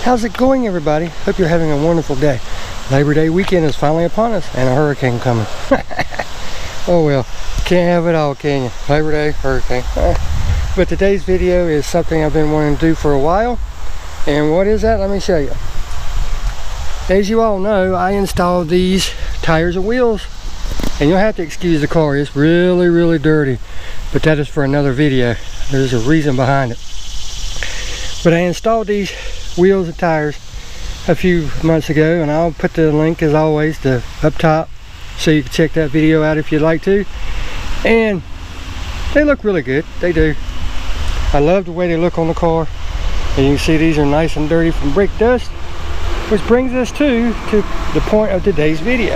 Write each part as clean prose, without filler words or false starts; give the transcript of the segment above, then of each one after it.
How's it going, everybody? Hope you're having a wonderful day. Labor Day weekend is finally upon us and a hurricane coming. Oh well, can't have it all, can you? Labor Day, hurricane. But today's video is something I've been wanting to do for a while. And what is that? Let me show you. As you all know, I installed these tires and wheels. And you'll have to excuse the car. It's really, really dirty. But that is for another video. There's a reason behind it. But I installed these wheels and tires a few months ago, and I'll put the link as always up top so you can check that video out if you'd like to. And they look really good. They do. I love the way they look on the car. And you can see these are nice and dirty from brake dust, which brings us to the point of today's video.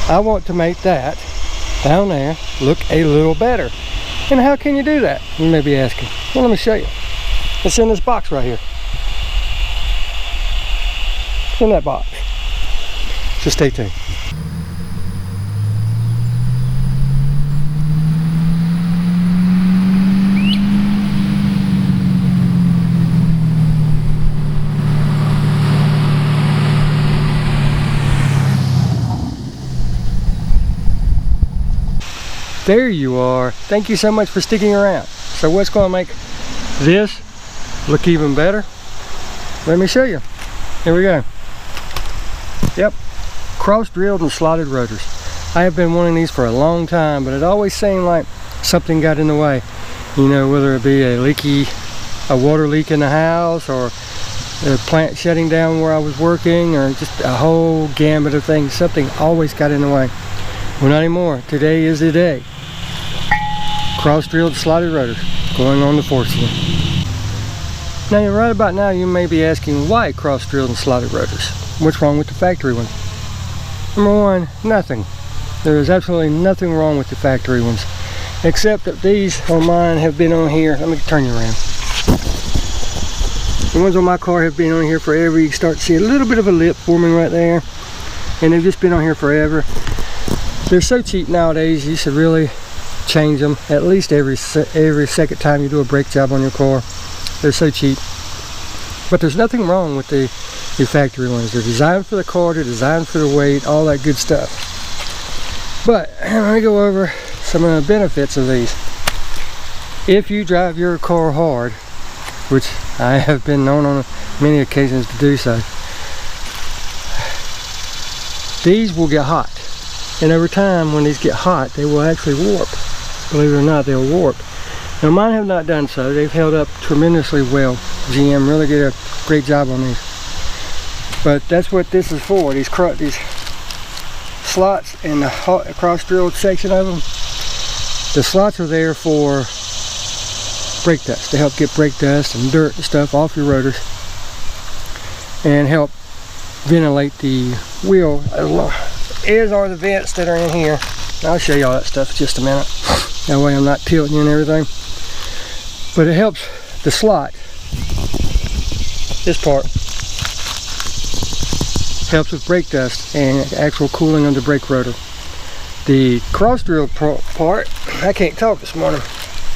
I want to make that down there look a little better. And how can you do that? You may be asking. Well, let me show you. It's in this box right here. It's in that box. So stay tuned. There you are. Thank you so much for sticking around. So what's going to make this look even better? Let me show you. Here we go. Yep, cross drilled and slotted rotors. I have been wanting these for a long time, but it always seemed like something got in the way. You know, whether it be a water leak in the house, or the plant shutting down where I was working, or just a whole gamut of things. Something always got in the way. Well, not anymore. Today is the day. Cross drilled slotted rotors going on the 410. Now, right about now, you may be asking, why cross drilled and slotted rotors? What's wrong with the factory ones? Number one, nothing. There is absolutely nothing wrong with the factory ones, except that these on mine have been on here. Let me turn you around. The ones on my car have been on here forever. You can start to see a little bit of a lip forming right there, and they've just been on here forever. They're so cheap nowadays, you should really change them at least every second time you do a brake job on your car. They're so cheap. But there's nothing wrong with the factory ones. They're designed for the car, they're designed for the weight, all that good stuff. But let me go over some of the benefits of these. If you drive your car hard, which I have been known on many occasions to do so, these will get hot. And over time, when these get hot, they will actually warp. Believe it or not, they'll warp. Now, mine have not done so. They've held up tremendously well. GM really did a great job on these. But that's what this is for. These slots and the cross-drilled section of them. The slots are there for brake dust, to help get brake dust and dirt and stuff off your rotors, and help ventilate the wheel. As are the vents that are in here. I'll show you all that stuff in just a minute. That way I'm not tilting you and everything. But it helps the slot. This part helps with brake dust and actual cooling of the brake rotor. The cross drill part, I can't talk this morning.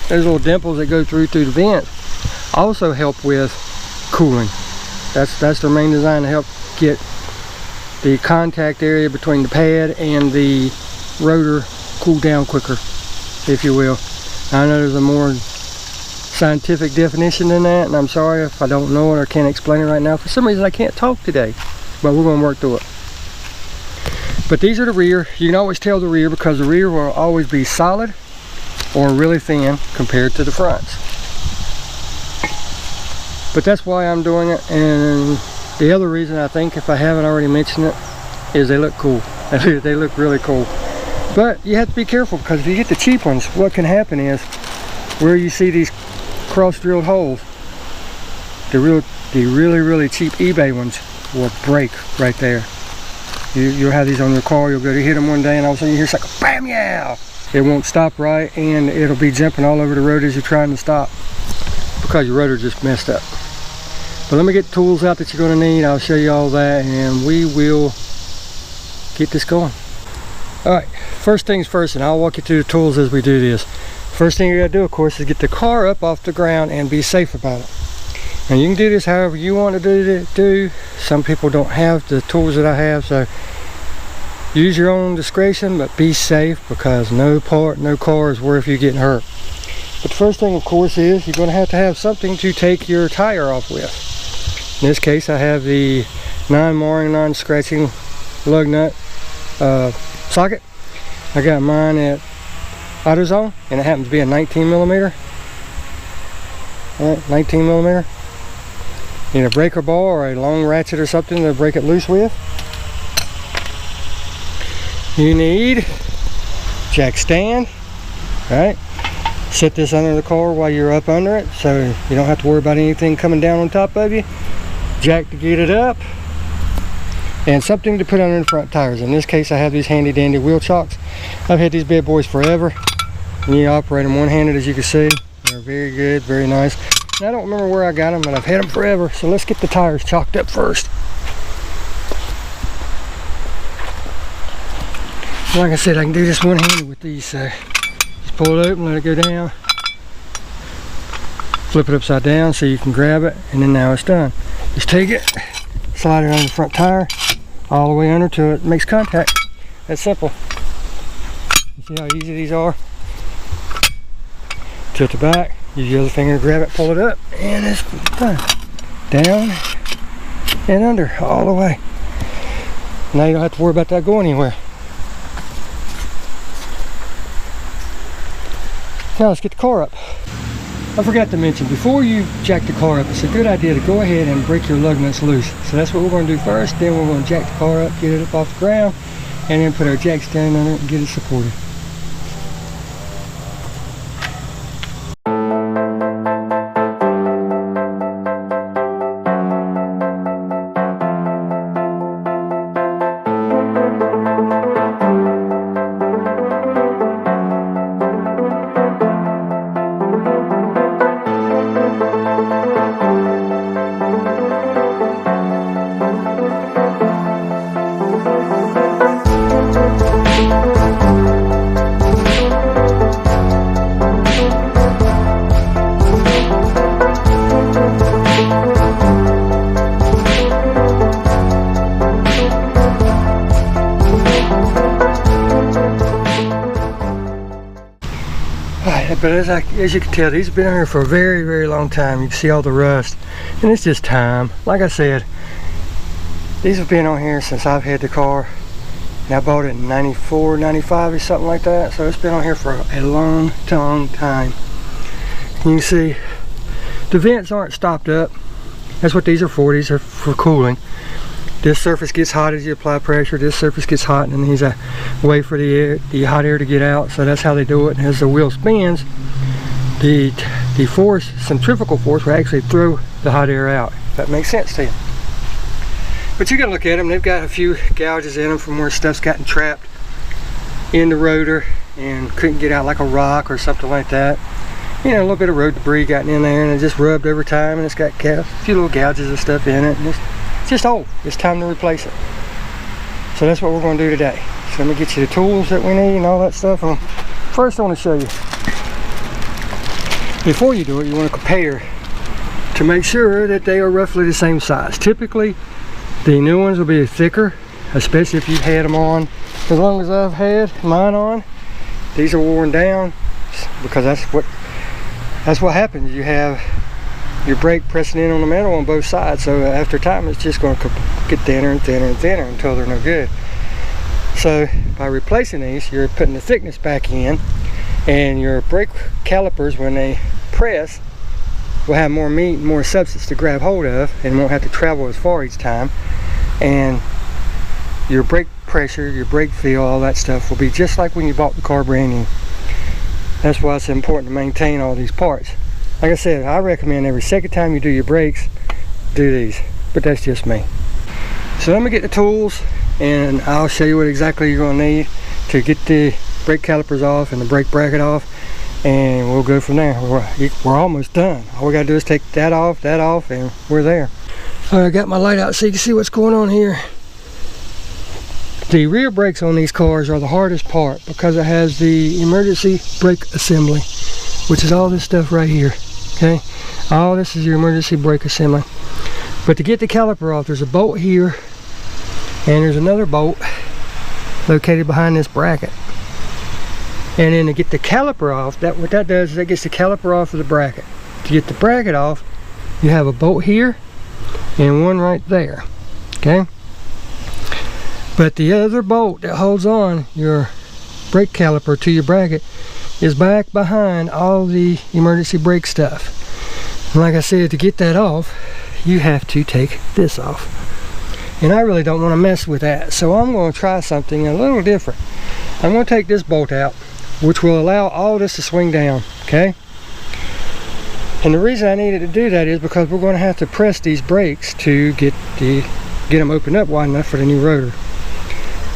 There's little dimples that go through the vent. Also help with cooling. That's their main design, to help get the contact area between the pad and the rotor cool down quicker, if you will. I know there's a more scientific definition than that, and I'm sorry if I don't know it or can't explain it right now. For some reason I can't talk today, but we're going to work through it. But these are the rear. You can always tell the rear, because the rear will always be solid or really thin compared to the fronts. But that's why I'm doing it. And the other reason, I think, if I haven't already mentioned it, is they look cool. They look really cool. But you have to be careful, because if you get the cheap ones, what can happen is, where you see these cross-drilled holes, the really cheap eBay ones will break right there. You'll have these on your car, you'll go to hit them one day, and all of a sudden you hear it's like a bam, yeah! It won't stop right, and it'll be jumping all over the road as you're trying to stop, because your rotor just messed up. But let me get the tools out that you're going to need. I'll show you all that, and we will get this going. Alright, first things first, and I'll walk you through the tools as we do this. First thing you got to do, of course, is get the car up off the ground and be safe about it. Now you can do this however you want to do. Some people don't have the tools that I have, so use your own discretion, but be safe, because no part, no car is worth you getting hurt. But the first thing, of course, is you're going to have something to take your tire off with. In this case, I have the non-marring, non-scratching lug nut socket. I got mine at AutoZone, and it happens to be a 19 millimeter. All right, 19 millimeter. Need a breaker ball or a long ratchet or something to break it loose with. You need jack stand. All right, set this under the car while you're up under it, so you don't have to worry about anything coming down on top of you. Jack to get it up, and something to put under the front tires. In this case, I have these handy dandy wheel chocks. I've had these bad boys forever, and you operate them one-handed, as you can see. They're very good, very nice. And I don't remember where I got them, but I've had them forever. So let's get the tires chalked up first. Like I said, I can do this one-handed with these. So just pull it open, let it go down, flip it upside down so you can grab it, and then now it's done. Just take it, slide it on the front tire, all the way under till it makes contact. That's simple. You see how easy these are? Tilt it back, use your other finger to grab it, pull it up, and it's done. Down and under, all the way. Now you don't have to worry about that going anywhere. Now let's get the car up. I forgot to mention, before you jack the car up, it's a good idea to go ahead and break your lug nuts loose. So that's what we're going to do first. Then we're going to jack the car up, get it up off the ground, and then put our jack stand on it and get it supported. But as you can tell, these have been here for a very, very long time. You can see all the rust, and it's just time. Like I said, these have been on here since I've had the car, and I bought it in 94, 95 or something like that. So it's been on here for a long time. You can see the vents aren't stopped up. That's what these are for. These are for cooling. This surface gets hot as you apply pressure. This surface gets hot, and then there's a way for the hot air to get out. So that's how they do it. And as the wheel spins, the force, centrifugal force, will actually throw the hot air out. If that makes sense to you. But you can look at them. They've got a few gouges in them from where stuff's gotten trapped in the rotor and couldn't get out, like a rock or something like that. You know, a little bit of road debris gotten in there, and it just rubbed over time, and it's got a few little gouges and stuff in it. And it's just old. It's time to replace it. So that's what we're going to do today. So let me get you the tools that we need and all that stuff. First I want to show you, before you do it, you want to compare to make sure that they are roughly the same size. Typically the new ones will be thicker, especially if you've had them on as long as I've had mine on. These are worn down because that's what happens. You have your brake pressing in on the metal on both sides, so after time it's just going to get thinner and thinner and thinner until they're no good. So by replacing these, you're putting the thickness back in, and your brake calipers, when they press, will have more meat and more substance to grab hold of, and won't have to travel as far each time. And your brake pressure, your brake feel, all that stuff will be just like when you bought the car brand new. That's why it's important to maintain all these parts. Like I said, I recommend every second time you do your brakes, do these, but that's just me. So let me get the tools, and I'll show you what exactly you're going to need to get the brake calipers off and the brake bracket off, and we'll go from there. We're almost done. All we got to do is take that off, and we're there. All right, I got my light out so you can see what's going on here. The rear brakes on these cars are the hardest part because it has the emergency brake assembly, which is all this stuff right here. Okay, All this is your emergency brake assembly. But to get the caliper off, there's a bolt here, and there's another bolt located behind this bracket. And then to get the caliper off, what that does is that gets the caliper off of the bracket. To get the bracket off, you have a bolt here and one right there. Okay? But the other bolt that holds on your brake caliper to your bracket is back behind all the emergency brake stuff. And like I said, to get that off, you have to take this off. And I really don't want to mess with that, so I'm going to try something a little different. I'm going to take this bolt out, which will allow all this to swing down. Okay? And the reason I needed to do that is because we're going to have to press these brakes to get them opened up wide enough for the new rotor.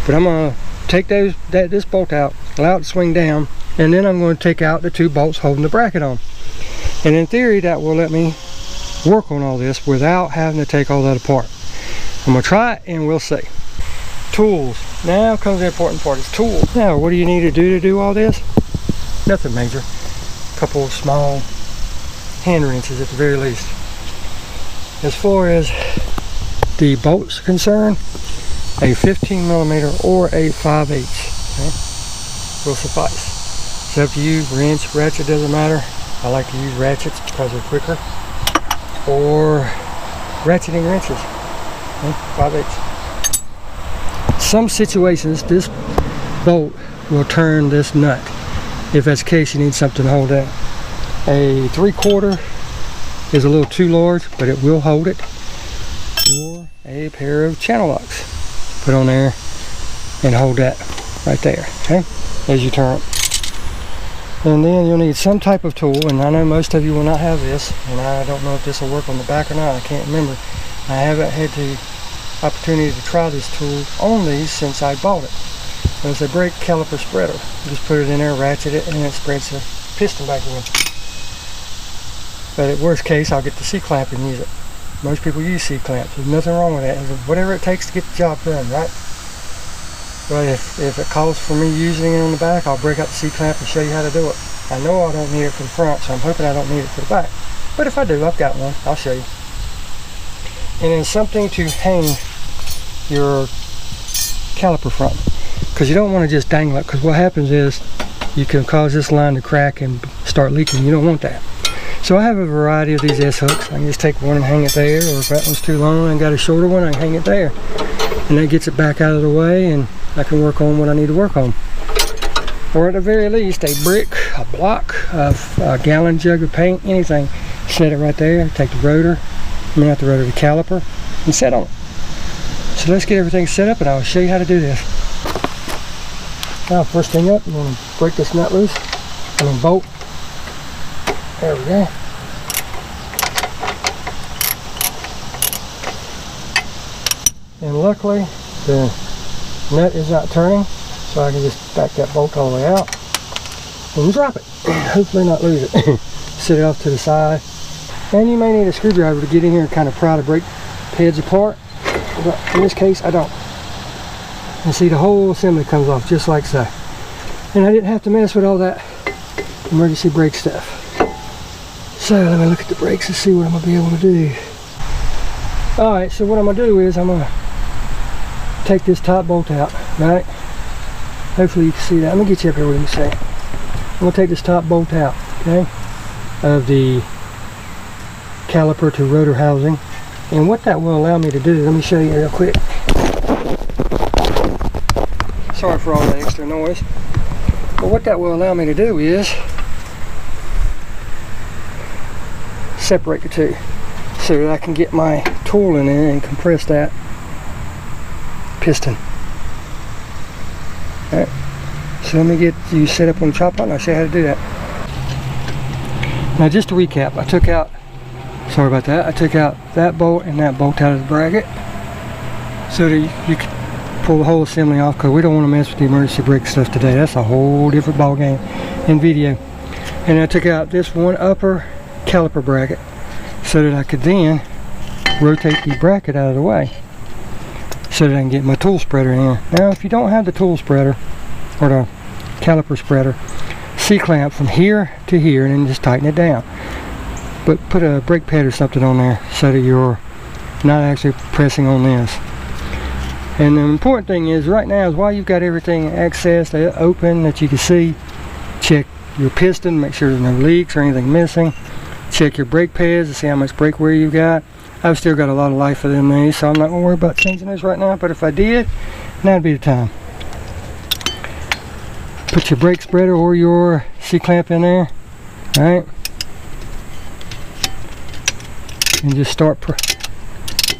But I'm going to take this bolt out, allow it to swing down, and then I'm going to take out the two bolts holding the bracket on. And in theory, that will let me work on all this without having to take all that apart. I'm going to try it and we'll see. Tools. Now comes the important part, is tools. Now, what do you need to do all this? Nothing major. A couple of small hand wrenches at the very least. As far as the bolts are concerned, a 15mm or a 5/8, okay, will suffice. It's up to you. Wrench, ratchet, doesn't matter. I like to use ratchets because they're quicker. Or ratcheting wrenches, okay, 5/8. Some situations this bolt will turn this nut. If that's the case, you need something to hold that. A 3/4 is a little too large, but it will hold it. Or a pair of channel locks. Put on there and hold that right there, okay, as you turn it. And then you'll need some type of tool, and I know most of you will not have this, and I don't know if this will work on the back or not. I can't remember. I haven't had the opportunity to try this tool on these since I bought it. It's a brake caliper spreader. You just put it in there, ratchet it, and it spreads the piston back in. But at worst case, I'll get the C-clamp and use it. Most people use C-clamps. There's nothing wrong with that. Whatever it takes to get the job done, right? But if it calls for me using it on the back, I'll break out the C-clamp and show you how to do it. I know I don't need it for the front, so I'm hoping I don't need it for the back. But if I do, I've got one. I'll show you. And then something to hang your caliper from, because you don't want to just dangle it, because what happens is you can cause this line to crack and start leaking. You don't want that. So I have a variety of these S-hooks. I can just take one and hang it there, or if that one's too long and got a shorter one, I can hang it there. And that gets it back out of the way, and I can work on what I need to work on. Or at the very least, a brick, a block, a gallon jug of paint, anything. Set it right there, take the rotor, not the rotor, the caliper, and set on it. So let's get everything set up and I'll show you how to do this. Now, first thing up, I'm going to break this nut loose. Bolt. There we go. And luckily, the nut is not turning, so I can just back that bolt all the way out and drop it. Hopefully not lose it. Set it off to the side. And you may need a screwdriver to get in here and kind of pry the brake pads apart. But in this case, I don't. And see, the whole assembly comes off just like so. And I didn't have to mess with all that emergency brake stuff. So let me look at the brakes and see what I'm going to be able to do. Alright, so what I'm going to do is I'm going to take this top bolt out, right? Hopefully you can see that. Let me get you up here with me, say. I'm going to take this top bolt out, okay, of the caliper to rotor housing. And what that will allow me to do, let me show you real quick. Sorry for all that extra noise. But what that will allow me to do is separate the two so that I can get my tool in there and compress that piston. Alright, so let me get you set up on the chop block and I'll show you how to do that. Now just to recap, I took out that bolt and that bolt out of the bracket so that you can pull the whole assembly off, because we don't want to mess with the emergency brake stuff today. That's a whole different ball game in video. And I took out this one upper caliper bracket so that I could then rotate the bracket out of the way so that I can get my tool spreader in here. Now if you don't have the tool spreader or the caliper spreader, C-clamp from here to here and then just tighten it down. but put a brake pad or something on there so that you're not actually pressing on this. And the important thing is right now is while you've got everything accessed, open, that you can see, check your piston, make sure there's no leaks or anything missing. Check your brake pads to see how much brake wear you've got. I've still got a lot of life within these, so I'm not going to worry about changing those right now, but if I did, now'd be the time. Put your brake spreader or your C-clamp in there, alright? And just start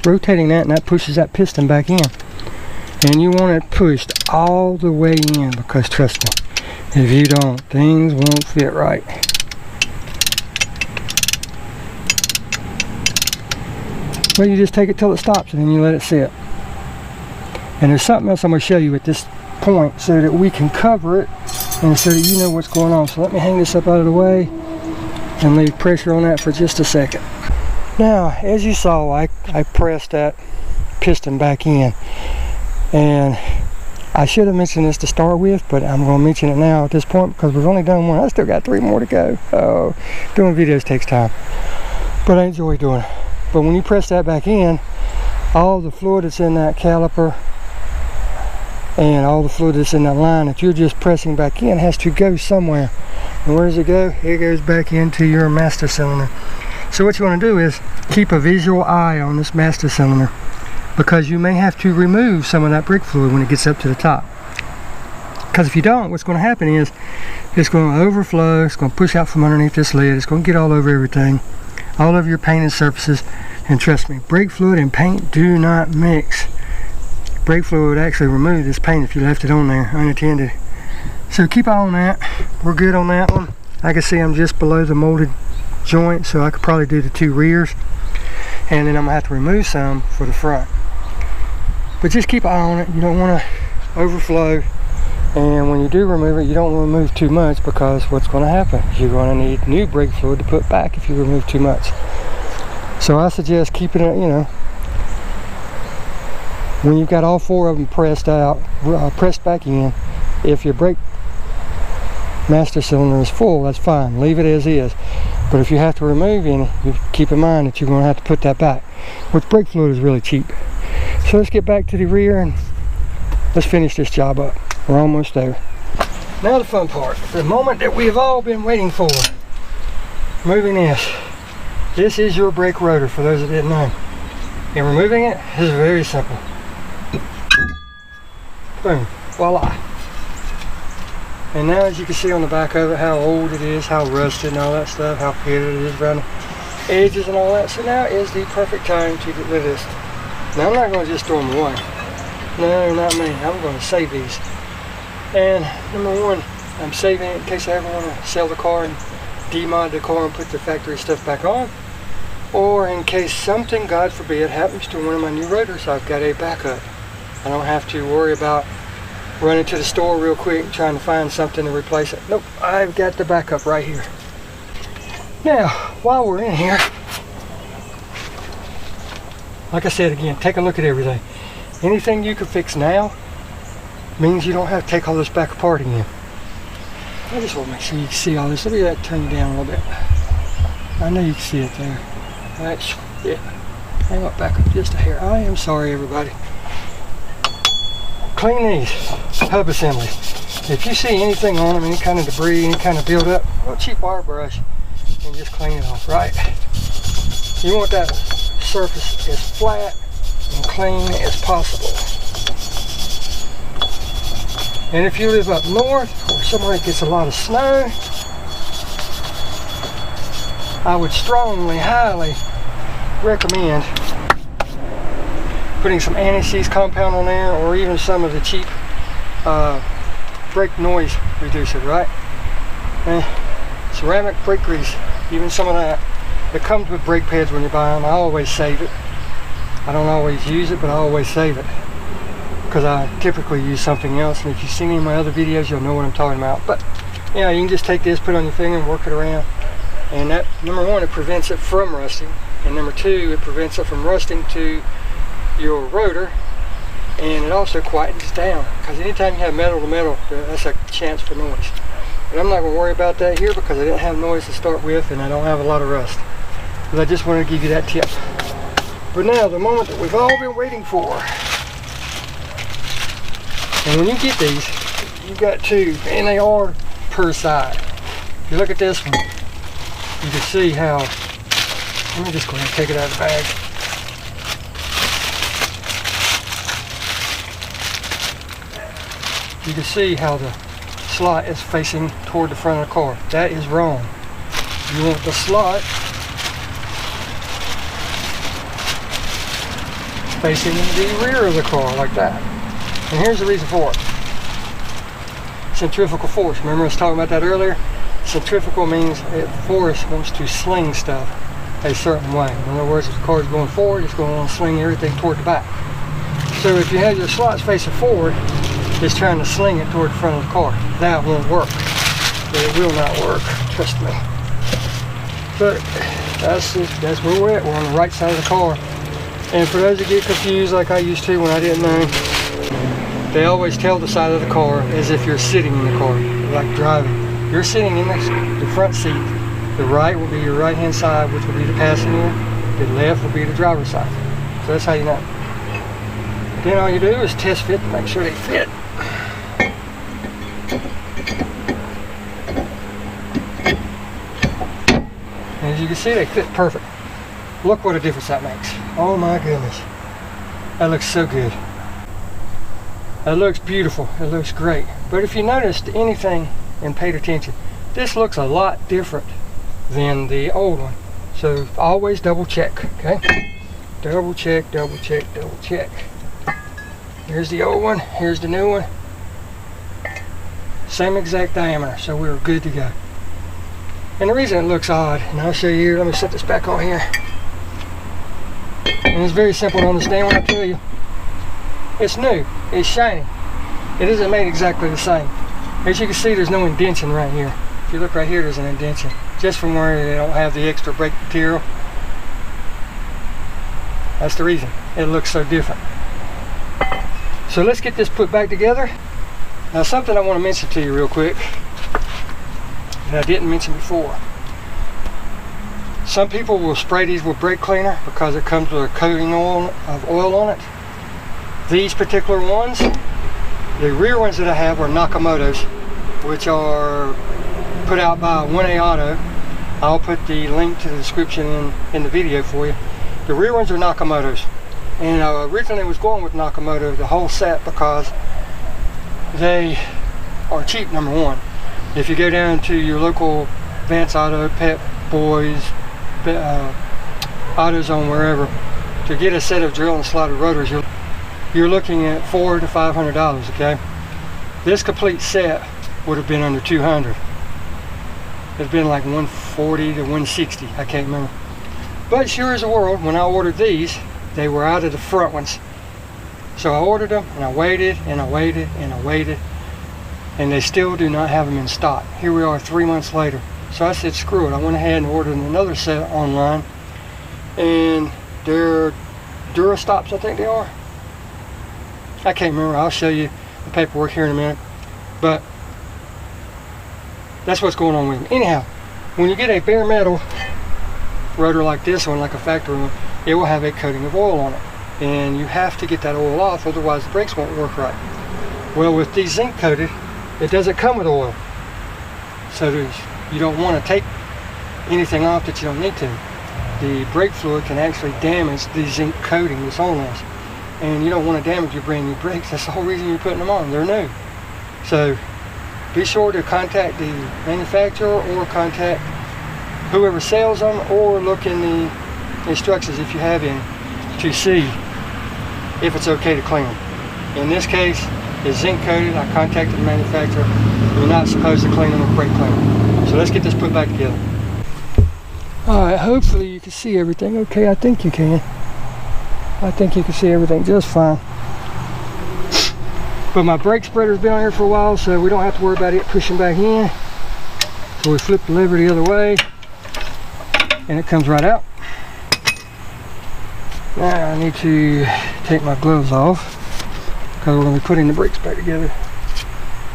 rotating that, and that pushes that piston back in. And you want it pushed all the way in, because trust me, if you don't, things won't fit right. Well, you just take it till it stops and then you let it sit. And there's something else I'm going to show you at this point so that we can cover it and so that you know what's going on. So let me hang this up out of the way and leave pressure on that for just a second. Now, as you saw, I pressed that piston back in. And I should have mentioned this to start with, but I'm going to mention it now at this point because we've only done one. I still got 3 more to go. Oh, doing videos takes time, but I enjoy doing it. But when you press that back in, all the fluid that's in that caliper and all the fluid that's in that line that you're just pressing back in has to go somewhere. And where does it go? It goes back into your master cylinder. So what you want to do is keep a visual eye on this master cylinder, because you may have to remove some of that brake fluid when it gets up to the top. Because if you don't, what's going to happen is it's going to overflow, it's going to push out from underneath this lid, it's going to get all over everything, all over your painted surfaces. And trust me, brake fluid and paint do not mix. Brake fluid would actually remove this paint if you left it on there unattended. So keep eye on that. We're good on that one. I can see I'm just below the molded joint, so I could probably do the 2 rears. And then I'm going to have to remove some for the front. But just keep an eye on it. You don't want to overflow, and when you do remove it, you don't want to remove too much, because what's going to happen? You're going to need new brake fluid to put back if you remove too much. So I suggest keeping it, you know, when you've got all 4 of them pressed out, pressed back in. If your brake master cylinder is full, that's fine, leave it as is. But if you have to remove any, you keep in mind that you're going to have to put that back, which brake fluid is really cheap. So let's get back to the rear and let's finish this job up. We're almost there. Now the fun part, the moment that we have all been waiting for. Removing this. This is your brake rotor, for those that didn't know. And removing it is very simple. Boom, voila. And now, as you can see on the back of it, how old it is, how rusted and all that stuff, how pitted it is around the edges and all that. So now is the perfect time to get rid of this. Now I'm not going to just throw them away. No, not me. I'm going to save these. And number 1, I'm saving it in case I ever want to sell the car and demod the car and put the factory stuff back on. Or in case something, God forbid, happens to one of my new rotors, I've got a backup. I don't have to worry about running to the store real quick trying to find something to replace it. Nope, I've got the backup right here. Now, while we're in here, like I said again, take a look at everything. Anything you can fix now means you don't have to take all this back apart again. I just want to make sure you can see all this. Let me turn you down a little bit. I know you can see it there. That's it. Hang up back up just a hair. I am sorry, everybody. Clean these hub assemblies. If you see anything on them, any kind of debris, any kind of buildup, a little cheap wire brush and just clean it off, right? You want that surface as flat and clean as possible. And if you live up north or somewhere that gets a lot of snow, I would strongly, highly recommend putting some anti-seize compound on there, or even some of the cheap brake noise reducer, right? And ceramic brake grease, even some of that. It comes with brake pads when you buy them. I always save it. I don't always use it, but I always save it, because I typically use something else. And if you've seen any of my other videos, you'll know what I'm talking about. But yeah, you can just take this, put it on your finger and work it around. And that, number 1, it prevents it from rusting. And number 2, it prevents it from rusting to your rotor. And it also quietens down, because anytime you have metal to metal, that's a chance for noise. But I'm not going to worry about that here, because I didn't have noise to start with and I don't have a lot of rust. But I just wanted to give you that tip. But now, the moment that we've all been waiting for. And when you get these, you got two, and they are per side. If you look at this one, you can see how, let me just go ahead and take it out of the bag. You can see how the slot is facing toward the front of the car. That is wrong. You want the slot facing the rear of the car like that. And here's the reason for it. Centrifugal force. Remember I was talking about that earlier? Centrifugal means force wants to sling stuff a certain way. In other words, if the car is going forward, it's going to sling everything toward the back. So if you have your slots facing forward, it's trying to sling it toward the front of the car. That won't work. It will not work. Trust me. But that's where we're at. We're on the right side of the car. And for those that get confused like I used to when I didn't know, they always tell the side of the car as if you're sitting in the car, like driving. You're sitting in the front seat. The right will be your right hand side, which will be the passenger. The left will be the driver's side. So that's how you know. Then all you do is test fit to make sure they fit. And as you can see, they fit perfect. Look what a difference that makes. Oh my goodness. That looks so good. That looks beautiful. It looks great. But if you noticed anything and paid attention, this looks a lot different than the old one. So always double check, okay? Double check, double check, double check. Here's the old one. Here's the new one. Same exact diameter, so we're good to go. And the reason it looks odd, and I'll show you here, let me set this back on here. And it's very simple to understand when I tell you. It's new, it's shiny. It isn't made exactly the same. As you can see, there's no indention right here. If you look right here, there's an indention. Just from where they don't have the extra brake material. That's the reason. It looks so different. So let's get this put back together. Now something I want to mention to you real quick that I didn't mention before. Some people will spray these with brake cleaner because it comes with a coating of oil on it. These particular ones, the rear ones that I have are Nakamoto's, which are put out by 1A Auto. I'll put the link to the description in the video for you. The rear ones are Nakamoto's. And I originally was going with Nakamoto, the whole set, because they are cheap, number one. If you go down to your local Vance Auto, Pep Boys, AutoZone, wherever, to get a set of drill and slotted rotors, you're looking at $400 to $500, okay? This complete set would have been under $200. It's been like $140 to $160, I can't remember. But sure as the world, when I ordered these, they were out of the front ones. So I ordered them, and I waited, and I waited, and I waited, and they still do not have them in stock. Here we are 3 months later. So I said, screw it. I went ahead and ordered another set online, and they're Durastops, I think they are. I can't remember. I'll show you the paperwork here in a minute. But that's what's going on with them. Anyhow, when you get a bare metal rotor like this one, like a factory one, it will have a coating of oil on it. And you have to get that oil off, otherwise the brakes won't work right. Well, with these zinc coated, it doesn't come with oil. So you don't want to take anything off that you don't need to. The brake fluid can actually damage the zinc coating that's on this. And you don't want to damage your brand new brakes. That's the whole reason you're putting them on. They're new. So be sure to contact the manufacturer or contact whoever sells them, or look in the instructions if you have any to see if it's okay to clean them. In this case, it's zinc coated. I contacted the manufacturer. You're not supposed to clean them with brake cleaner. So let's get this put back together. Alright, hopefully you can see everything okay. I think you can. I think you can see everything just fine. But my brake spreader's been on here for a while, so we don't have to worry about it pushing back in. So we flip the lever the other way, and it comes right out. Now I need to take my gloves off, because we're going to be putting the brakes back together.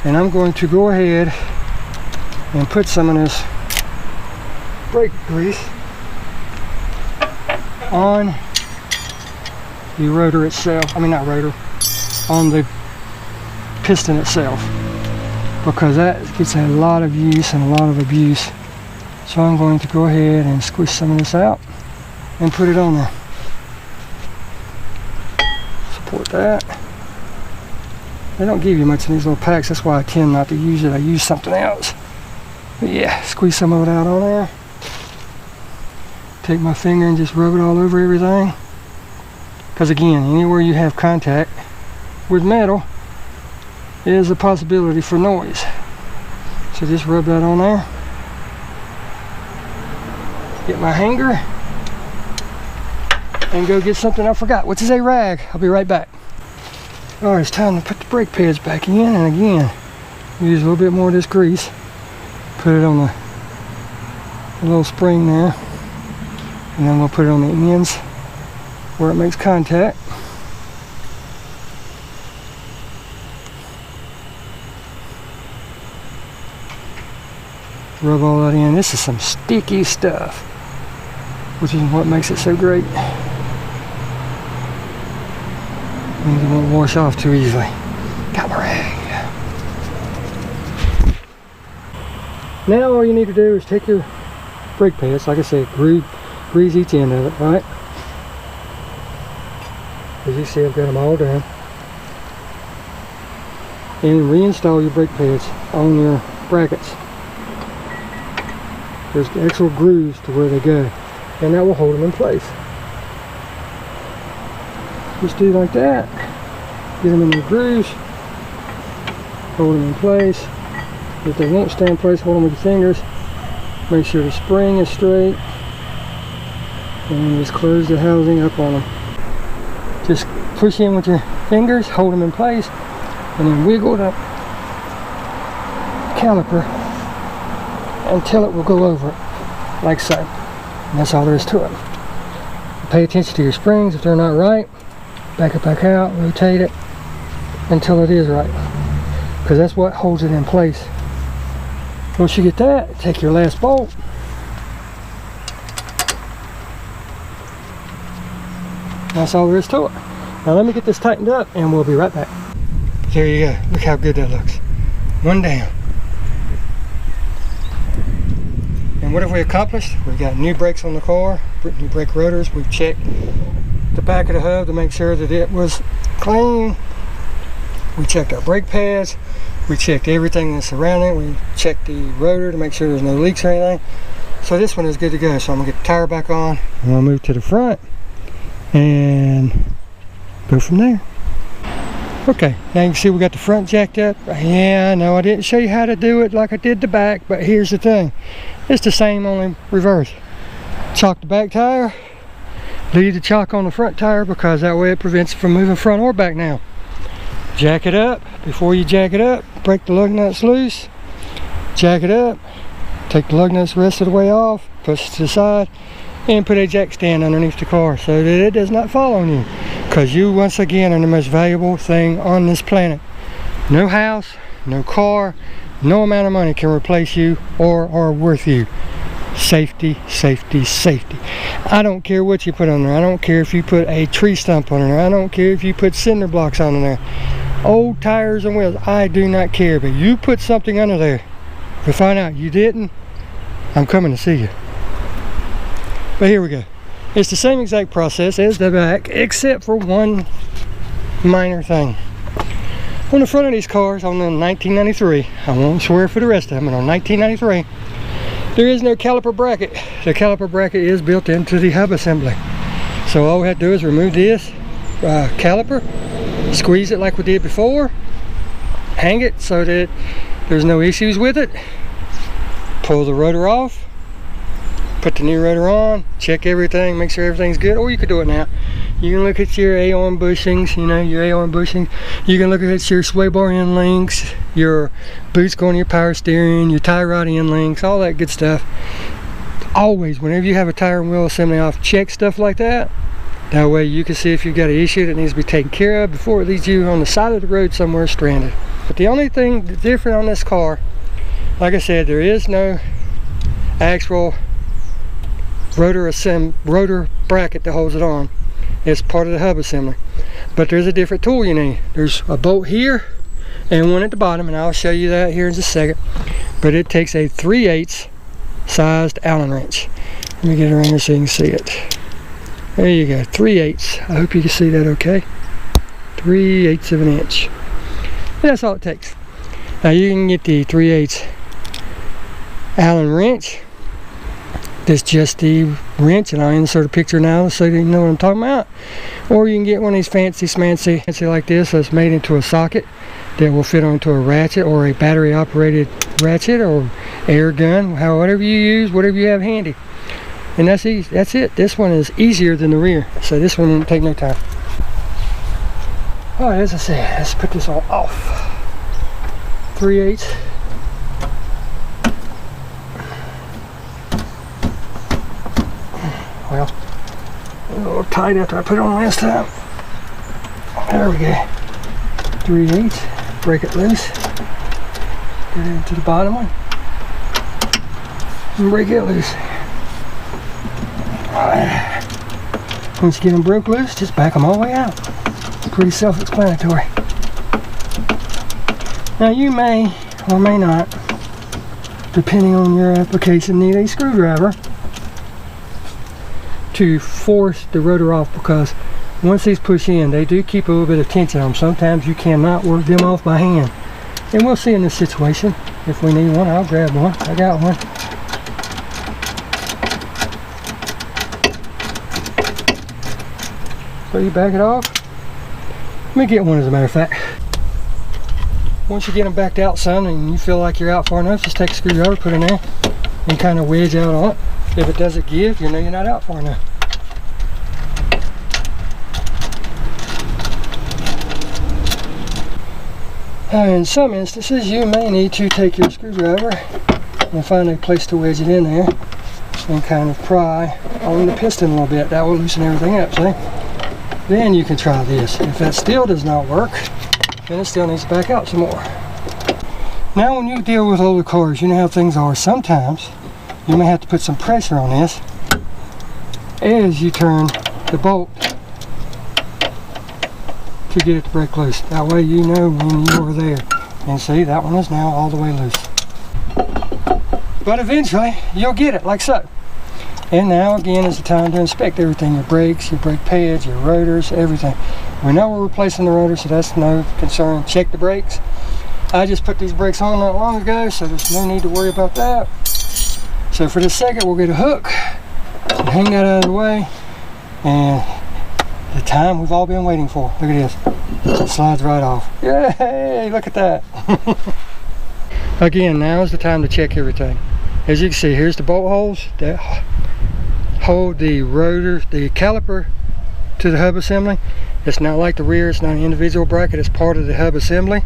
And I'm going to go ahead and put some of this brake grease on the rotor itself. I mean, not rotor, on the piston itself, because that gets a lot of use and a lot of abuse. So I'm going to go ahead and squish some of this out and put it on there. Support that. They don't give you much in these little packs, that's why I tend not to use it. I use something else. But yeah, squeeze some of it out on there. Take my finger and just rub it all over everything. Because again, anywhere you have contact with metal is a possibility for noise. So just rub that on there. Get my hanger and go get something I forgot, which is a rag. I'll be right back. Alright, it's time to put the brake pads back in, and again, use a little bit more of this grease. Put it on the little spring there, and then we'll put it on the ends where it makes contact. Rub all that in. This is some sticky stuff, which is what makes it so great. Means it won't wash off too easily. Got my rag. Now all you need to do is take your brake pads, like I said, grease each end of it, right? As you see, I've got them all done. And reinstall your brake pads on your brackets. There's actual grooves to where they go, and that will hold them in place. Just do like that. Get them in the grooves. Hold them in place. If they won't stay in place, hold them with your fingers. Make sure the spring is straight. And just close the housing up on them. Just push in with your fingers, hold them in place, and then wiggle the caliper until it will go over it, like so. And that's all there is to it. Pay attention to your springs. If they're not right, back it back out, rotate it until it is right, because that's what holds it in place. Once you get that, take your last bolt, that's all there is to it. Now let me get this tightened up and we'll be right back. There you go. Look how good that looks. One down. And what have we accomplished? We've got new brakes on the car, new brake rotors. We've checked the back of the hub to make sure that it was clean. We checked our brake pads. We checked everything that's surrounding it. We checked the rotor to make sure there's no leaks or anything. So this one is good to go. So I'm gonna get the tire back on. I'm gonna move to the front and go from there. Okay, now you can see we got the front jacked up. Yeah, I know I didn't show you how to do it like I did the back, but here's the thing. It's the same, only reverse. Chock the back tire, leave the chock on the front tire, because that way it prevents it from moving front or back now. Jack it up. Before you jack it up, break the lug nuts loose, jack it up, take the lug nuts the rest of the way off, push it to the side, and put a jack stand underneath the car so that it does not fall on you, because you once again are the most valuable thing on this planet. No house, no car, no amount of money can replace you or are worth you. Safety, safety, safety. I don't care what you put on there. I don't care if you put a tree stump on there. I don't care if you put cinder blocks on there. Old tires and wheels, I do not care. But you put something under there, if we find out you didn't, I'm coming to see you. But here we go. It's the same exact process as the back, except for one minor thing. On the front of these cars, on the 1993, I won't swear for the rest of them, but on 1993, there is no caliper bracket. The caliper bracket is built into the hub assembly. So all we have to do is remove this caliper, squeeze it like we did before, hang it so that there's no issues with it, pull the rotor off, put the new rotor on, check everything, make sure everything's good. Or you could do it now. You can look at your A-arm bushings, you know, your A-arm bushings. You can look at your sway bar end links, your boots going to your power steering, your tie rod end links, all that good stuff. Always, whenever you have a tire and wheel assembly off, check stuff like that. That way you can see if you've got an issue that needs to be taken care of before it leaves you on the side of the road somewhere stranded. But the only thing different on this car, like I said, there is no actual rotor bracket that holds it on. It's part of the hub assembly. But there's a different tool you need. There's a bolt here and one at the bottom, and I'll show you that here in just a second. But it takes a 3/8 sized Allen wrench. Let me get it around here so you can see it. There you go, 3/8. I hope you can see that okay. 3/8 of an inch. And that's all it takes. Now you can get the 3/8 Allen wrench. That's just the wrench, and I'll insert a picture now so you know what I'm talking about. Or you can get one of these fancy like this that's made into a socket that will fit onto a ratchet or a battery operated ratchet or air gun, whatever you use, whatever you have handy. And that's easy. That's it. This one is easier than the rear, so this one won't take no time. Alright, as I said, let's put this all off. 3/8. Well, a little tight after I put it on last time. There we go. 3/8. Break it loose. Get it into the bottom one. And break it loose. Once you get them broke loose, just back them all the way out. Pretty self-explanatory. Now you may or may not, depending on your application, need a screwdriver to force the rotor off, because once these push in, they do keep a little bit of tension on them. Sometimes you cannot work them off by hand. And we'll see in this situation. If we need one, I'll grab one. I got one. So you back it off. Let me get one as a matter of fact. Once you get them backed out some and you feel like you're out far enough, just take a screwdriver, put it in there, and kind of wedge out on it. If it doesn't give, you know you're not out far enough. In some instances, you may need to take your screwdriver and find a place to wedge it in there and kind of pry on the piston a little bit. That will loosen everything up, see? Then you can try this. If that still does not work, then it still needs to back out some more. Now when you deal with older cars, you know how things are. Sometimes you may have to put some pressure on this as you turn the bolt to get it to break loose. That way you know when you are there. And see, that one is now all the way loose. But eventually you'll get it like so. And now again is the time to inspect everything. Your brakes, your brake pads, your rotors, everything. We know we're replacing the rotor, so that's no concern. Check the brakes. I just put these brakes on not long ago, so there's no need to worry about that. So for this second, we'll get a hook and hang that out of the way. And the time we've all been waiting for. Look at this. It slides right off. Yay! Look at that. Again, now is the time to check everything. As you can see, here's the bolt holes that hold the rotor, the caliper to the hub assembly. It's not like the rear, it's not an individual bracket, it's part of the hub assembly.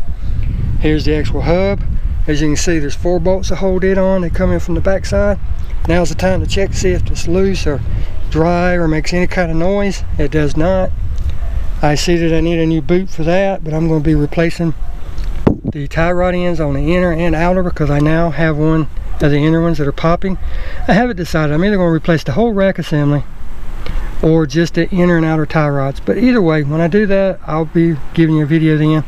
Here's the actual hub. As you can see, there's 4 bolts that hold it on. They come in from the back side. Now's the time to check to see if it's loose or dry or makes any kind of noise. It does not. I see that I need a new boot for that, but I'm going to be replacing the tie rod ends on the inner and outer because I now have one of the inner ones that are popping. I haven't decided. I'm either going to replace the whole rack assembly or just the inner and outer tie rods. But either way, when I do that, I'll be giving you a video then.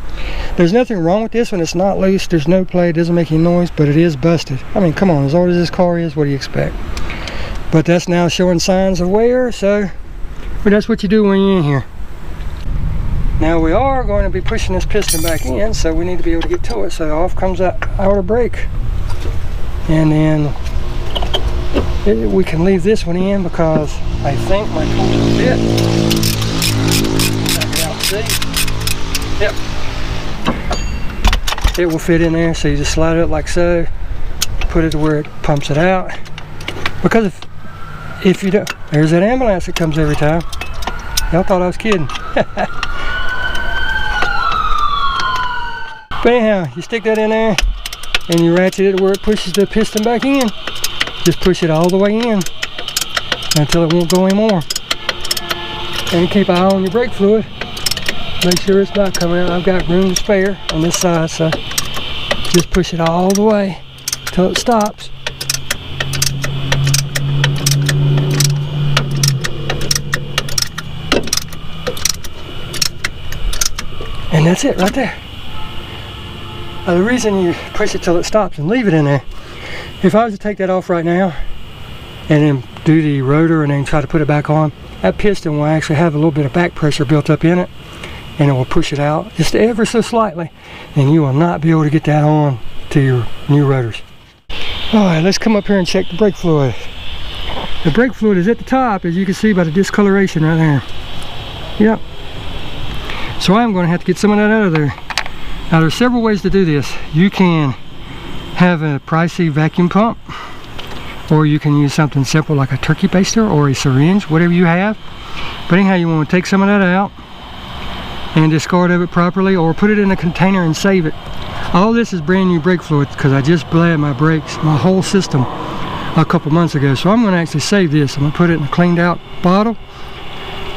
There's nothing wrong with this one. It's not loose. There's no play. It doesn't make any noise, but it is busted. I mean, come on. As old as this car is, what do you expect? But that's now showing signs of wear, so but that's what you do when you're in here. Now we are going to be pushing this piston back in, so we need to be able to get to it. So off comes that outer brake. And then we can leave this one in because I think my tools will fit. Back it out and see. Yep. It will fit in there, so you just slide it like so. Put it to where it pumps it out. Because if you don't, there's that ambulance that comes every time. Y'all thought I was kidding. But anyhow, you stick that in there and you ratchet it where it pushes the piston back in. Just push it all the way in until it won't go anymore. And keep an eye on your brake fluid. Make sure it's not coming out. I've got room to spare on this side, so just push it all the way until it stops. And that's it right there. The reason you push it till it stops and leave it in there, if I was to take that off right now and then do the rotor and then try to put it back on, that piston will actually have a little bit of back pressure built up in it, and it will push it out just ever so slightly, and you will not be able to get that on to your new rotors. Alright, let's come up here and check the brake fluid. The brake fluid is at the top, as you can see by the discoloration right there. Yep. So I'm going to have to get some of that out of there. Now there's several ways to do this. You can have a pricey vacuum pump, or you can use something simple like a turkey baster or a syringe, whatever you have. But anyhow, you want to take some of that out and discard of it properly, or put it in a container and save it. All this is brand new brake fluid because I just bled my brakes, my whole system, a couple months ago. So I'm going to actually save this. I'm going to put it in a cleaned out bottle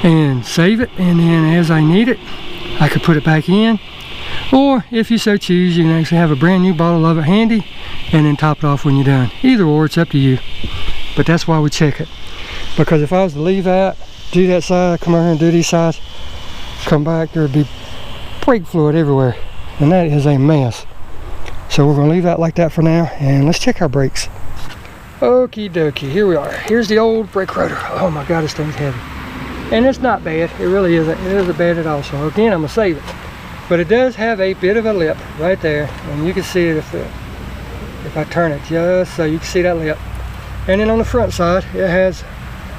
and save it, and then as I need it, I could put it back in. Or if you so choose, you can actually have a brand new bottle of it handy and then top it off when you're done. Either or, it's up to you. But that's why we check it. Because if I was to leave that, do that side, come over here and do these sides, come back, there would be brake fluid everywhere. And that is a mess. So we're going to leave that like that for now, and let's check our brakes. Okie dokie, here we are. Here's the old brake rotor. Oh my God, this thing's heavy. And it's not bad, it really isn't. It isn't bad at all. So again, I'm going to save it. But it does have a bit of a lip right there, and you can see it if I turn it just so you can see that lip. And then on the front side, it has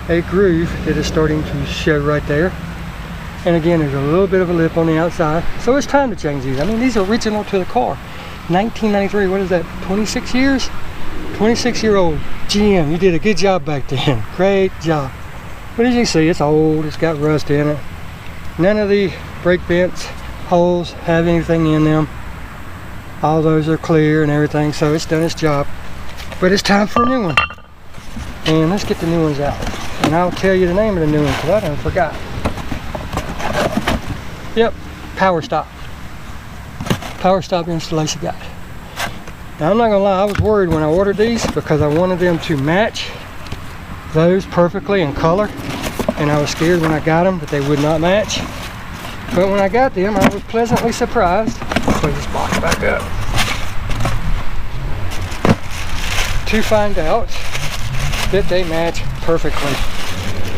a groove that is starting to show right there. And again, there's a little bit of a lip on the outside. So it's time to change these. I mean, these are original to the car. 1993, what is that, 26 years? 26-year-old GM, you did a good job back then. Great job. But as you can see, it's old, it's got rust in it. None of the brake vents, holes have anything in them. All those are clear and everything, so it's done its job. But it's time for a new one. And let's get the new ones out. And I'll tell you the name of the new one because I done forgot. Yep, Power Stop. Power Stop installation guide. Now I'm not gonna lie, I was worried when I ordered these because I wanted them to match those perfectly in color. And I was scared when I got them that they would not match. But when I got them, I was pleasantly surprised. Put this box back up. To find out that they match perfectly.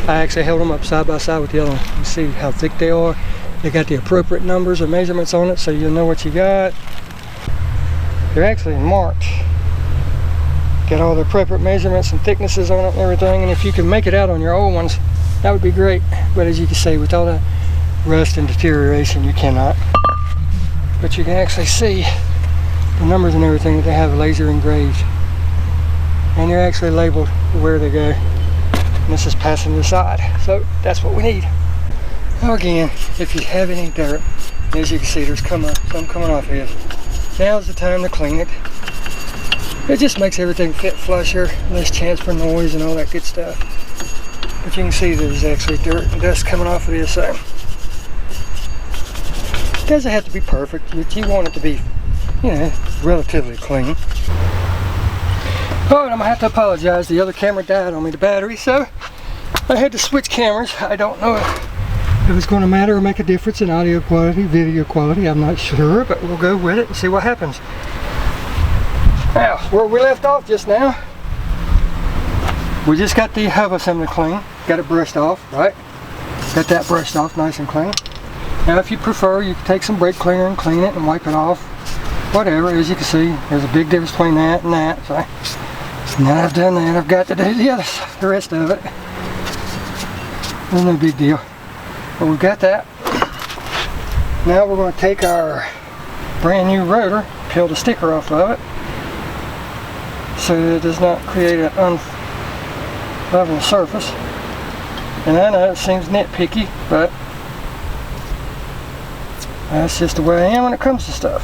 I actually held them up side by side with the other one. You see how thick they are. They got the appropriate numbers and measurements on it, so you'll know what you got. They're actually marked. Got all the appropriate measurements and thicknesses on it and everything. And if you can make it out on your old ones, that would be great. But as you can see, with all that rust and deterioration, you cannot. But you can actually see the numbers and everything that they have laser engraved, and they're actually labeled where they go. And this is passenger side, so that's what we need. Now again, if you have any dirt, as you can see, there's some coming off here. Now's the time to clean it. It just makes everything fit flusher, less chance for noise and all that good stuff. But you can see there's actually dirt and dust coming off of this, so it doesn't have to be perfect, but you want it to be, you know, relatively clean. Oh, and I'm gonna have to apologize. The other camera died on me, the battery, so I had to switch cameras. I don't know if it's going to matter or make a difference in audio quality, video quality. I'm not sure, but we'll go with it and see what happens. Now, where we left off just now, we just got the hub assembly clean. Got it brushed off, right? Got that brushed off nice and clean. Now, if you prefer, you can take some brake cleaner and clean it and wipe it off. Whatever, as you can see, there's a big difference between that and that. So now that I've done that, I've got to do the rest of it. There's no big deal. But we've got that. Now we're going to take our brand new rotor, peel the sticker off of it, so that it does not create an unlevel surface. And I know it seems nitpicky, but that's just the way I am when it comes to stuff.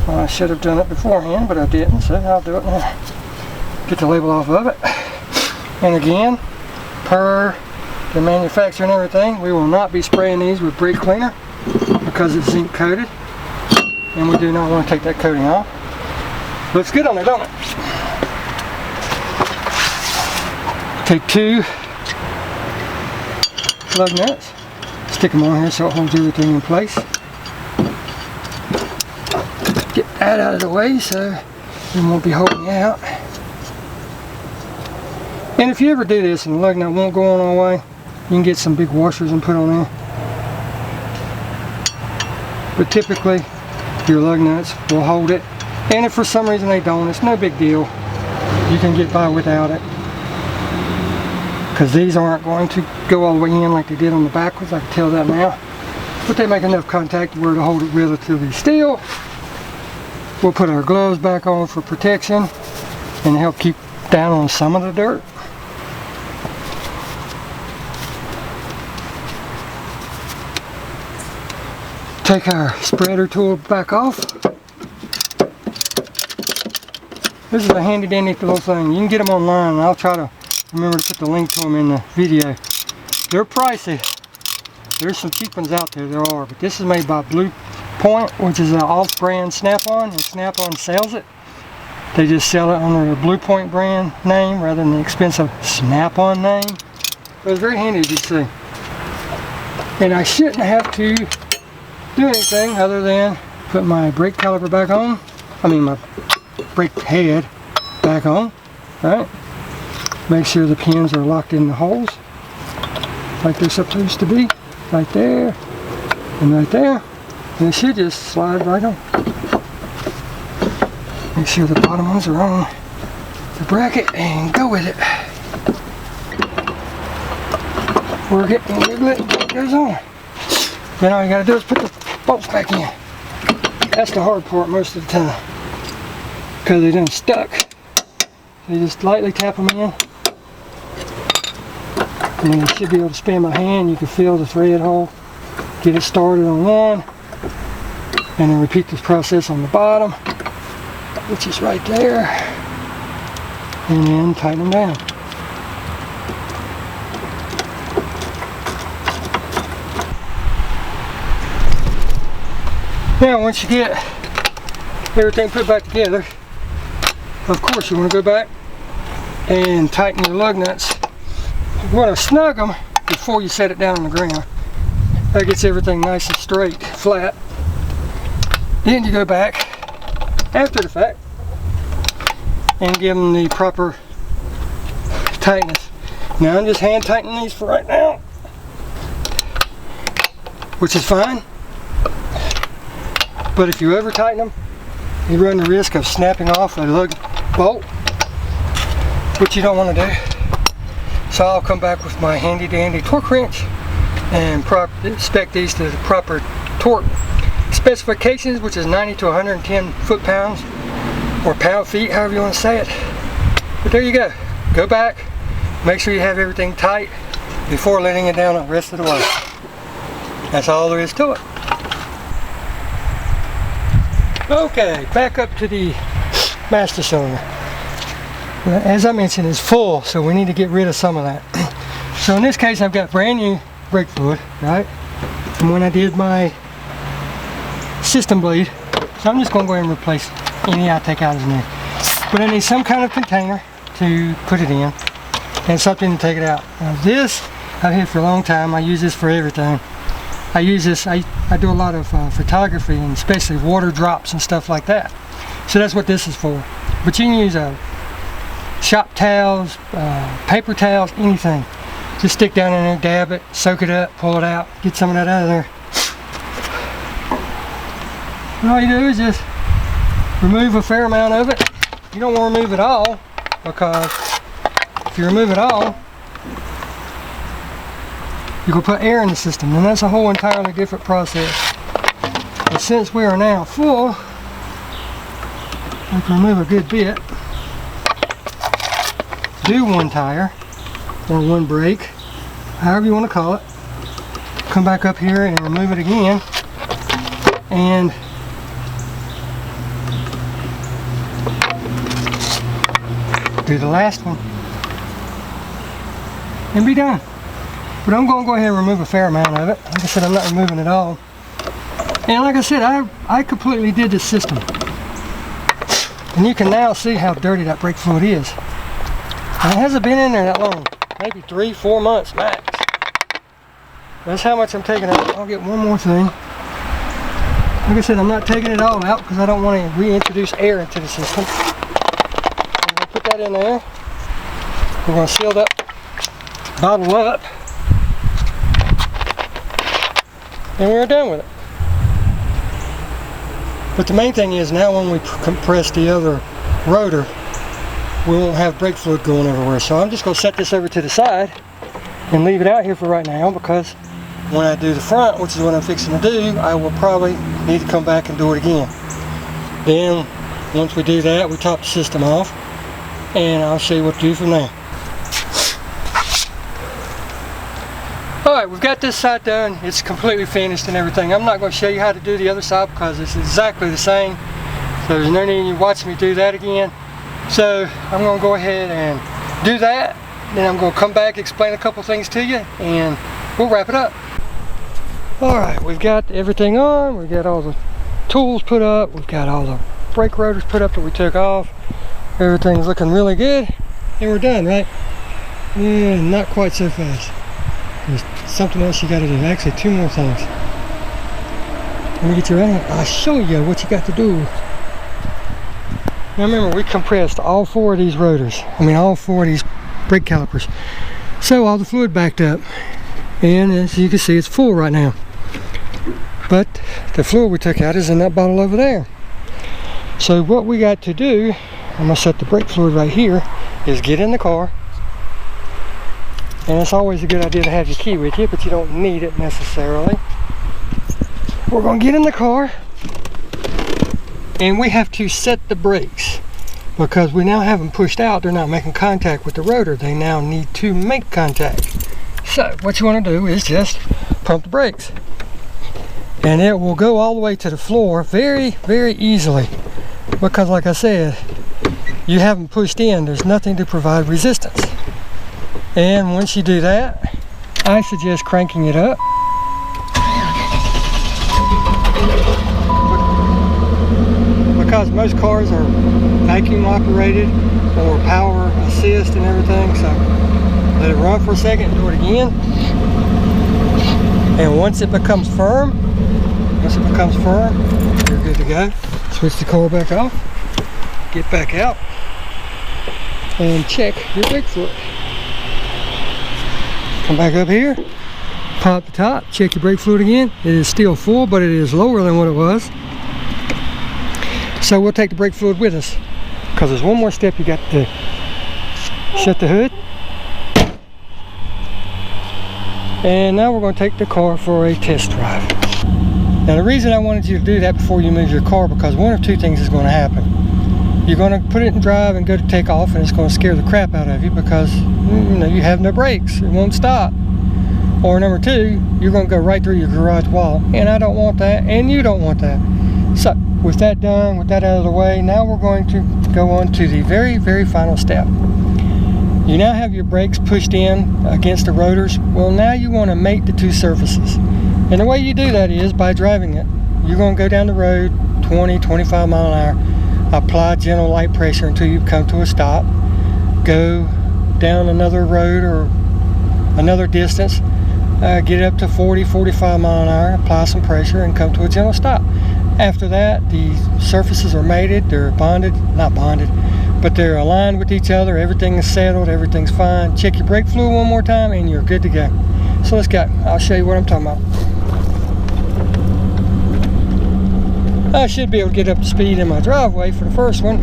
Well, I should have done it beforehand, but I didn't, so I'll do it now. Get the label off of it. And again, per the manufacturer and everything, we will not be spraying these with brake cleaner because it's zinc coated, and we do not want to take that coating off. Looks good on there, don't it? Take two lug nuts. Stick them on here so it holds everything in place. Get that out of the way so it won't be holding you out. And if you ever do this and the lug nut won't go on all the way, you can get some big washers and put on there. But typically your lug nuts will hold it. And if for some reason they don't, it's no big deal. You can get by without it. Because these aren't going to go all the way in like they did on the back ones, I can tell that now. But they make enough contact where to hold it relatively still. We'll put our gloves back on for protection and help keep down on some of the dirt. Take our spreader tool back off. This is a handy dandy little thing. You can get them online, and I'll try to remember to put the link to them in the video. They're pricey. There's some cheap ones out there, but this is made by Blue Point, which is an off-brand Snap-on, and Snap-on sells it. They just sell it under the Blue Point brand name rather than the expensive Snap-on name. But it's very handy, as you see. And I shouldn't have to do anything other than put my brake caliper back on. I mean my brake head back on. Alright. Make sure the pins are locked in the holes like they're supposed to be. Right there and right there. And it should just slide right on. Make sure the bottom ones are on the bracket and go with it. Work it and wiggle it, it goes on. Then all you gotta do is put the bolts back in. That's the hard part most of the time, because they're done stuck. You just lightly tap them in, and then you should be able to spin by hand. You can feel the thread hole. Get it started on one, and then repeat this process on the bottom, which is right there, and then tighten them down. Now once you get everything put back together, of course you want to go back and tighten your lug nuts. You want to snug them before you set it down on the ground. That gets everything nice and straight, flat. Then you go back after the fact and give them the proper tightness. Now I'm just hand tightening these for right now, which is fine. But if you ever tighten them, you run the risk of snapping off a lug bolt, which you don't want to do. So I'll come back with my handy dandy torque wrench and spec these to the proper torque specifications, which is 90 to 110 foot-pounds or pound-feet, however you want to say it. But there you go. Go back, make sure you have everything tight before letting it down the rest of the way. That's all there is to it. Okay, back up to the master cylinder. As I mentioned, it's full, so we need to get rid of some of that. So in this case, I've got brand new brake fluid, right? From when I did my system bleed. So I'm just going to go ahead and replace any I take out of there. But I need some kind of container to put it in and something to take it out. Now this, I've had for a long time. I use this for everything. I use this, I do a lot of photography, and especially water drops and stuff like that. So that's what this is for. But you can use shop towels, paper towels, anything. Just stick down in there, dab it, soak it up, pull it out, get some of that out of there. And all you do is just remove a fair amount of it. You don't want to remove it all, because if you remove it all, you're going to put air in the system, and that's a whole entirely different process. But since we are now full, we can remove a good bit. Do one tire, or one brake, however you want to call it. Come back up here and remove it again, and do the last one, and be done. But I'm going to go ahead and remove a fair amount of it. Like I said, I'm not removing it all. And like I said, I completely did this system. And you can now see how dirty that brake fluid is. And it hasn't been in there that long. Maybe 3-4 months max. That's how much I'm taking out. I'll get one more thing. Like I said, I'm not taking it all out because I don't want to reintroduce air into the system. I'm going to put that in there. We're going to seal that bottle up. And we're done with it. But the main thing is now when we compress the other rotor, we won't have brake fluid going everywhere. So I'm just going to set this over to the side and leave it out here for right now, because when I do the front, which is what I'm fixing to do, I will probably need to come back and do it again. Then once we do that, we top the system off and I'll show you what to do from there. Alright, we've got this side done. It's completely finished and everything. I'm not going to show you how to do the other side because it's exactly the same. So there's no need in you watching me do that again. So I'm going to go ahead and do that. Then I'm going to come back, explain a couple things to you, and we'll wrap it up. Alright, we've got everything on. We've got all the tools put up. We've got all the brake rotors put up that we took off. Everything's looking really good. And we're done, right? Yeah, not quite so fast. There's something else you got to do. Actually, two more things. Let me get you right here. I'll show you what you got to do. Now remember, we compressed all four of these rotors. All four of these brake calipers. So all the fluid backed up. And as you can see, it's full right now. But the fluid we took out is in that bottle over there. So what we got to do, I'm going to set the brake fluid right here, is get in the car. And it's always a good idea to have your key with you, but you don't need it necessarily. We're going to get in the car. And we have to set the brakes. Because we now have them pushed out, they're not making contact with the rotor. They now need to make contact. So what you want to do is just pump the brakes. And it will go all the way to the floor very, very easily. Because like I said, you have them pushed in, there's nothing to provide resistance. And once you do that, I suggest cranking it up. Because most cars are vacuum operated or power assist and everything, so let it run for a second and do it again. And once it becomes firm, you're good to go. Switch the car back off, get back out, and check your brake fluid. Come back up here, pop the top, check your brake fluid again. It is still full, but it is lower than what it was. So we'll take the brake fluid with us, because there's one more step you got to do. Shut the hood. And now we're going to take the car for a test drive. Now the reason I wanted you to do that before you move your car, because one of two things is going to happen. You're going to put it in drive and go to take off, and it's going to scare the crap out of you because you have no brakes. It won't stop. Or number two, you're going to go right through your garage wall, and I don't want that, and you don't want that. So with that done, with that out of the way, now we're going to go on to the very, very final step. You now have your brakes pushed in against the rotors. Well, now you want to mate the two surfaces. And the way you do that is by driving it. You're going to go down the road 20, 25 mile an hour. Apply gentle light pressure until you come to a stop. Go down another road or another distance. Get it up to 40, 45 mile an hour. Apply some pressure and come to a gentle stop. After that, the surfaces are mated. They're bonded, not bonded, but they're aligned with each other. Everything is settled. Everything's fine. Check your brake fluid one more time and you're good to go. So let's go. I'll show you what I'm talking about. I should be able to get up to speed in my driveway for the first one.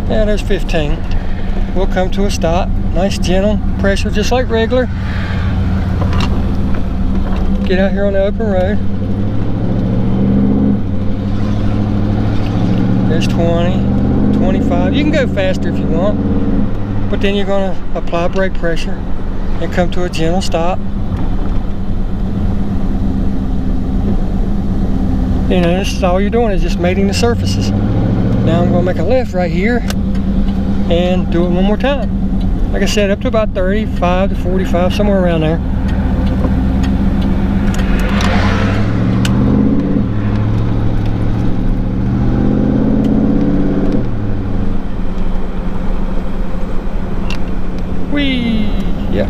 Yeah, there's 15. We'll come to a stop. Nice gentle pressure, just like regular. Get out here on the open road. There's 20, 25. You can go faster if you want, but then you're going to apply brake pressure and come to a gentle stop. This is all you're doing, is just mating the surfaces. Now I'm going to make a left right here and do it one more time. Like I said, up to about 35 to 45, somewhere around there. Whee! Yep.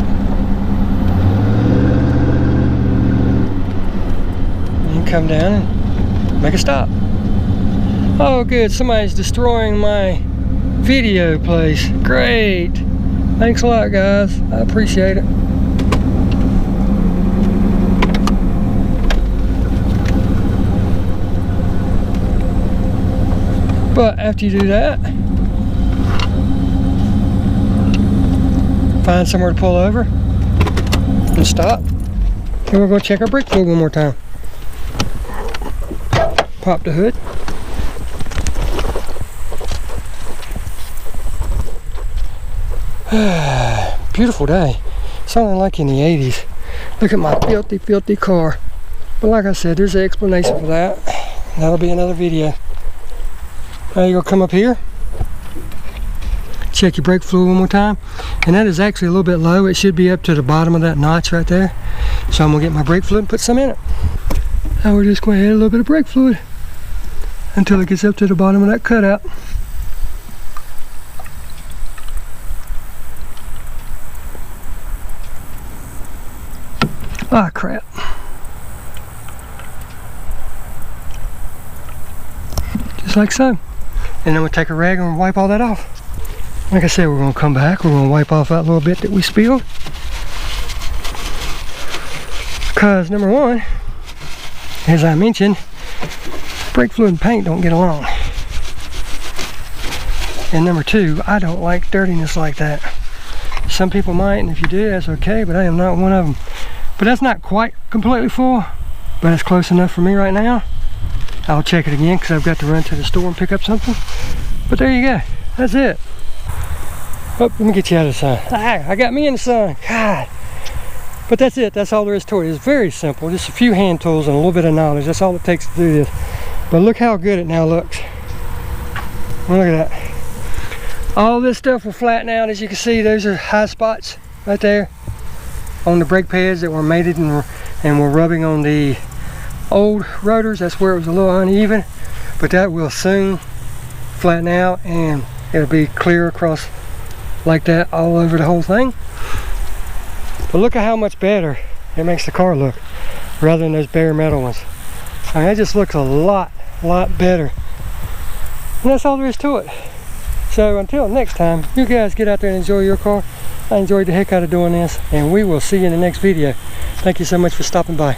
come down and make a stop. Oh good, somebody's destroying my video place. Great. Thanks a lot, guys. I appreciate it. But after you do that, find somewhere to pull over and stop. And we're going to check our brake fluid one more time. Pop the hood. Beautiful day. Something like in the 80s. Look at my filthy, filthy car. But like I said, there's an explanation for that. That'll be another video. Now you're going to come up here. Check your brake fluid one more time. And that is actually a little bit low. It should be up to the bottom of that notch right there. So I'm going to get my brake fluid and put some in it. Now we're just going to add a little bit of brake fluid until it gets up to the bottom of that cutout. Ah, crap. Just like so. And then we'll take a rag and wipe all that off. Like I said, we're going to come back. We're going to wipe off that little bit that we spilled. Because number one, as I mentioned, brake fluid and paint don't get along. And number two, I don't like dirtiness like that. Some people might, and if you do, that's okay, but I am not one of them. But that's not quite completely full, but it's close enough for me right now. I'll check it again because I've got to run to the store and pick up something. But there you go. That's it. Oh, let me get you out of the sun. Ah, I got me in the sun. God. But that's it. That's all there is to it. It's very simple. Just a few hand tools and a little bit of knowledge. That's all it takes to do this. But look how good it now looks. Look at that. All this stuff will flatten out. As you can see, those are high spots right there on the brake pads that were mated and were rubbing on the old rotors. That's where it was a little uneven. But that will soon flatten out and it'll be clear across like that all over the whole thing. But look at how much better it makes the car look rather than those bare metal ones. I mean, it just looks a lot better. And that's all there is to it. So until next time, you guys get out there and enjoy your car. I enjoyed the heck out of doing this, and we will see you in the next video. Thank you so much for stopping by.